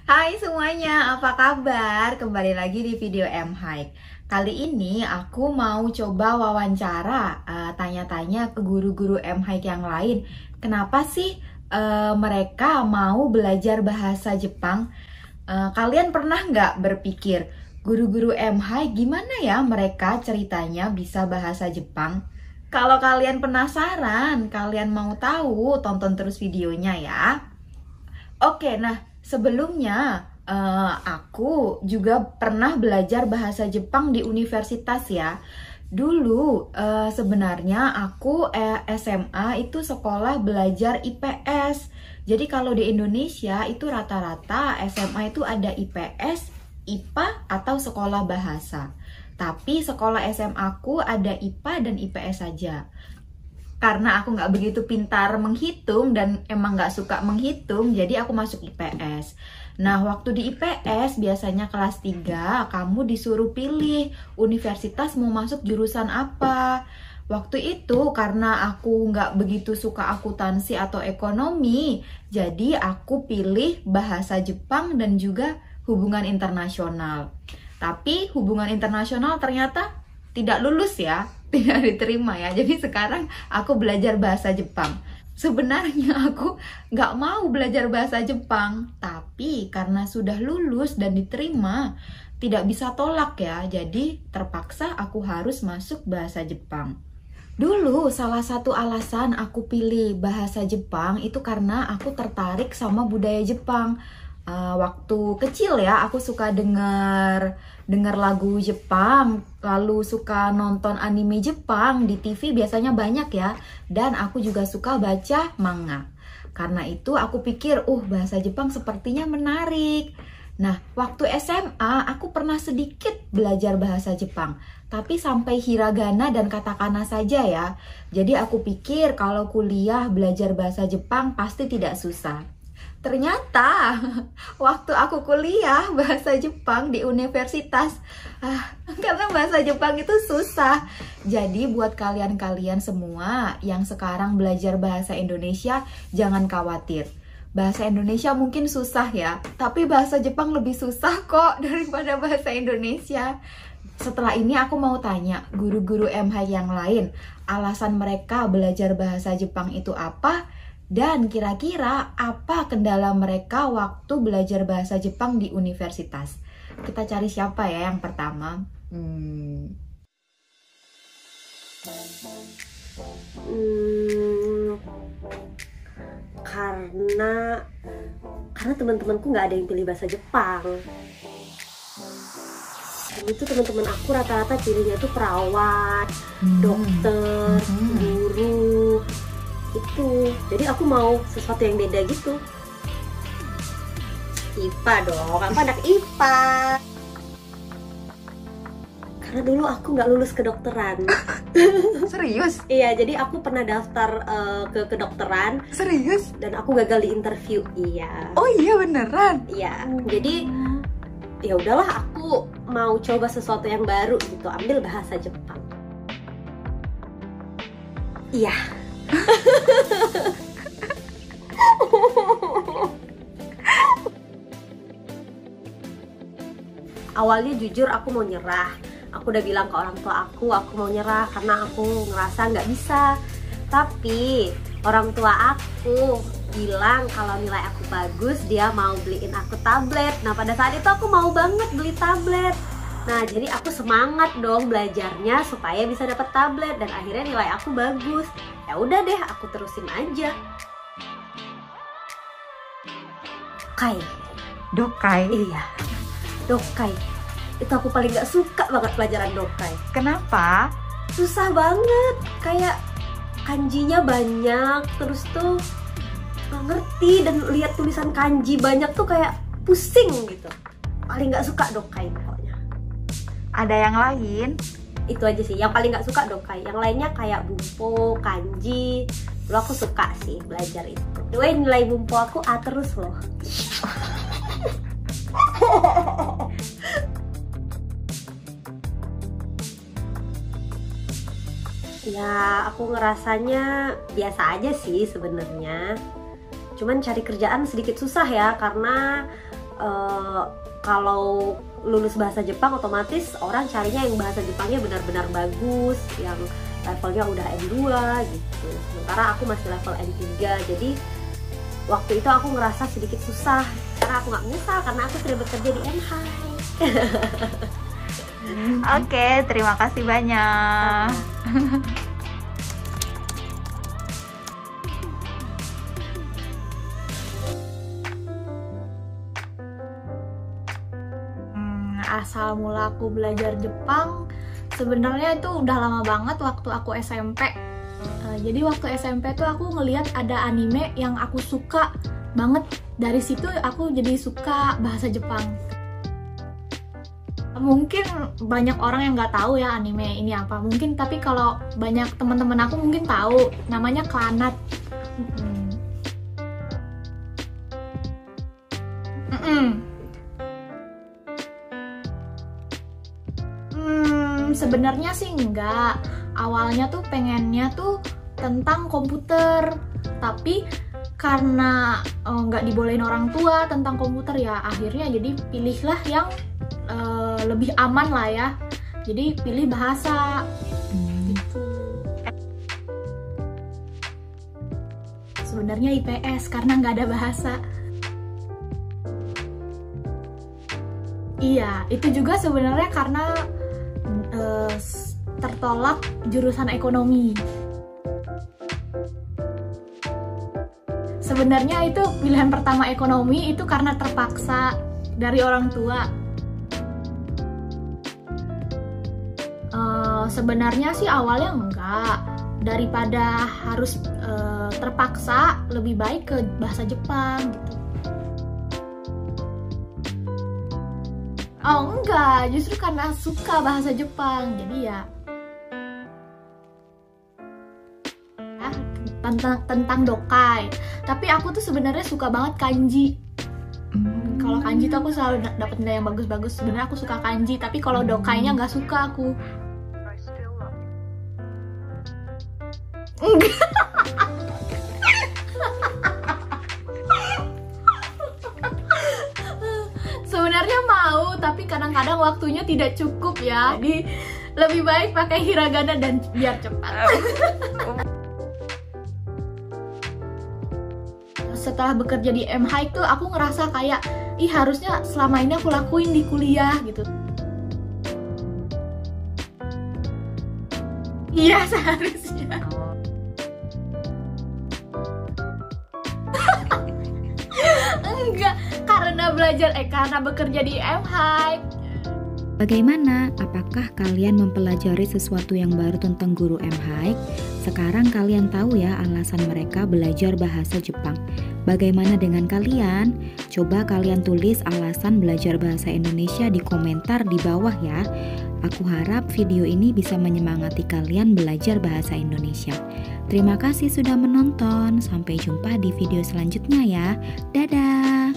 Hai semuanya, apa kabar? Kembali lagi di video M-Hike. Kali ini aku mau coba wawancara, tanya-tanya ke guru-guru M-Hike yang lain. Kenapa sih mereka mau belajar bahasa Jepang? Kalian pernah nggak berpikir, guru-guru M-Hike gimana ya mereka ceritanya bisa bahasa Jepang? Kalau kalian penasaran, kalian mau tahu, tonton terus videonya ya. Oke, nah sebelumnya aku juga pernah belajar bahasa Jepang di universitas ya. Dulu sebenarnya aku SMA itu sekolah belajar IPS. Jadi kalau di Indonesia itu rata-rata SMA itu ada IPS, IPA atau sekolah bahasa. Tapi sekolah SMA aku ada IPA dan IPS saja. Karena aku nggak begitu pintar menghitung dan emang nggak suka menghitung, jadi aku masuk IPS. Nah, waktu di IPS biasanya kelas 3 kamu disuruh pilih universitas mau masuk jurusan apa. Waktu itu karena aku nggak begitu suka akuntansi atau ekonomi, jadi aku pilih bahasa Jepang dan juga hubungan internasional. Tapi hubungan internasional ternyata tidak lulus ya, tidak diterima ya. Jadi sekarang aku belajar bahasa Jepang. Sebenarnya aku nggak mau belajar bahasa Jepang, tapi karena sudah lulus dan diterima, tidak bisa tolak ya. Jadi terpaksa aku harus masuk bahasa Jepang. Dulu salah satu alasan aku pilih bahasa Jepang itu karena aku tertarik sama budaya Jepang. Waktu kecil ya aku suka dengar lagu Jepang, lalu suka nonton anime Jepang di TV biasanya banyak ya, dan aku juga suka baca manga. Karena itu aku pikir, bahasa Jepang sepertinya menarik. Nah, waktu SMA aku pernah sedikit belajar bahasa Jepang, tapi sampai hiragana dan katakana saja ya. Jadi aku pikir kalau kuliah belajar bahasa Jepang pasti tidak susah. Ternyata waktu aku kuliah bahasa Jepang di universitas, karena bahasa Jepang itu susah. Jadi buat kalian-kalian semua yang sekarang belajar bahasa Indonesia, jangan khawatir. Bahasa Indonesia mungkin susah ya, tapi bahasa Jepang lebih susah kok daripada bahasa Indonesia. Setelah ini aku mau tanya guru-guru MH yang lain, alasan mereka belajar bahasa Jepang itu apa? Dan kira-kira apa kendala mereka waktu belajar bahasa Jepang di universitas? Kita cari siapa ya yang pertama? Karena teman-temanku nggak ada yang pilih bahasa Jepang. Itu teman-teman aku rata-rata pilihnya tuh perawat, dokter, guru. Itu jadi aku mau sesuatu yang beda gitu. IPA dong, aku anak IPA. Karena dulu aku nggak lulus kedokteran. Serius? Iya, jadi aku pernah daftar ke kedokteran. Serius? Dan aku gagal di interview. Iya. Oh iya beneran? Iya, jadi ya udahlah, aku mau coba sesuatu yang baru gitu, ambil bahasa Jepang. Iya. Awalnya jujur aku mau nyerah. Aku udah bilang ke orang tua aku mau nyerah karena aku ngerasa nggak bisa. Tapi orang tua aku bilang kalau nilai aku bagus, dia mau beliin aku tablet. Nah pada saat itu aku mau banget beli tablet. Nah jadi aku semangat dong belajarnya supaya bisa dapat tablet, dan akhirnya nilai aku bagus. Ya udah deh, aku terusin aja. Dokai? Iya, dokai. Itu aku paling gak suka banget pelajaran dokai. Kenapa? Susah banget, kayak kanjinya banyak, terus tuh gak ngerti, dan lihat tulisan kanji banyak tuh kayak pusing gitu. Paling gak suka dokai pokoknya. Ada yang lain? Itu aja sih, yang paling gak suka dokai. Yang lainnya kayak bumpo, kanji. Dulu aku suka sih belajar itu. Nilai bumpo aku A terus loh. Ya, aku ngerasanya biasa aja sih sebenarnya. Cuman cari kerjaan sedikit susah ya, karena kalau lulus bahasa Jepang otomatis orang carinya yang bahasa Jepangnya benar-benar bagus, yang levelnya udah N2 gitu. Sementara aku masih level N3, jadi waktu itu aku ngerasa sedikit susah. Karena aku nggak menyesal karena aku sudah bekerja di MHI. Oke, terima kasih banyak. Asal mula aku belajar Jepang sebenarnya itu udah lama banget, waktu aku SMP. Jadi waktu SMP tuh aku ngelihat ada anime yang aku suka banget. Dari situ aku jadi suka bahasa Jepang. Mungkin banyak orang yang nggak tahu ya anime ini apa. Mungkin, tapi kalau banyak teman-teman aku mungkin tahu, namanya Clannad. Sebenarnya sih enggak. Awalnya tuh pengennya tuh tentang komputer, tapi karena nggak dibolehin orang tua tentang komputer ya, akhirnya jadi pilihlah yang lebih aman lah ya. Jadi pilih bahasa. Gitu. Sebenarnya IPS karena nggak ada bahasa. Iya, itu juga sebenarnya karena tertolak jurusan ekonomi. Sebenarnya itu pilihan pertama ekonomi itu karena terpaksa dari orang tua. Sebenarnya sih awalnya enggak. Daripada harus terpaksa, lebih baik ke bahasa Jepang gitu. Oh enggak, justru karena suka bahasa Jepang, jadi ya tentang dokai. Tapi aku tuh sebenarnya suka banget kanji. Kalau kanji tuh aku selalu dapat nilai yang bagus-bagus. Sebenarnya aku suka kanji, tapi kalau dokainya nggak suka aku. Enggak. Sebenarnya mau, tapi kadang-kadang waktunya tidak cukup ya. Jadi lebih baik pakai hiragana dan biar cepat. Setelah bekerja di MHI tuh aku ngerasa kayak, ih harusnya selama ini aku lakuin di kuliah gitu. Iya seharusnya. Enggak, karena bekerja di MHI. Bagaimana? Apakah kalian mempelajari sesuatu yang baru tentang guru MHI? Sekarang kalian tahu ya alasan mereka belajar bahasa Jepang. Bagaimana dengan kalian? Coba kalian tulis alasan belajar bahasa Indonesia di komentar di bawah ya. Aku harap video ini bisa menyemangati kalian belajar bahasa Indonesia. Terima kasih sudah menonton. Sampai jumpa di video selanjutnya ya. Dadah!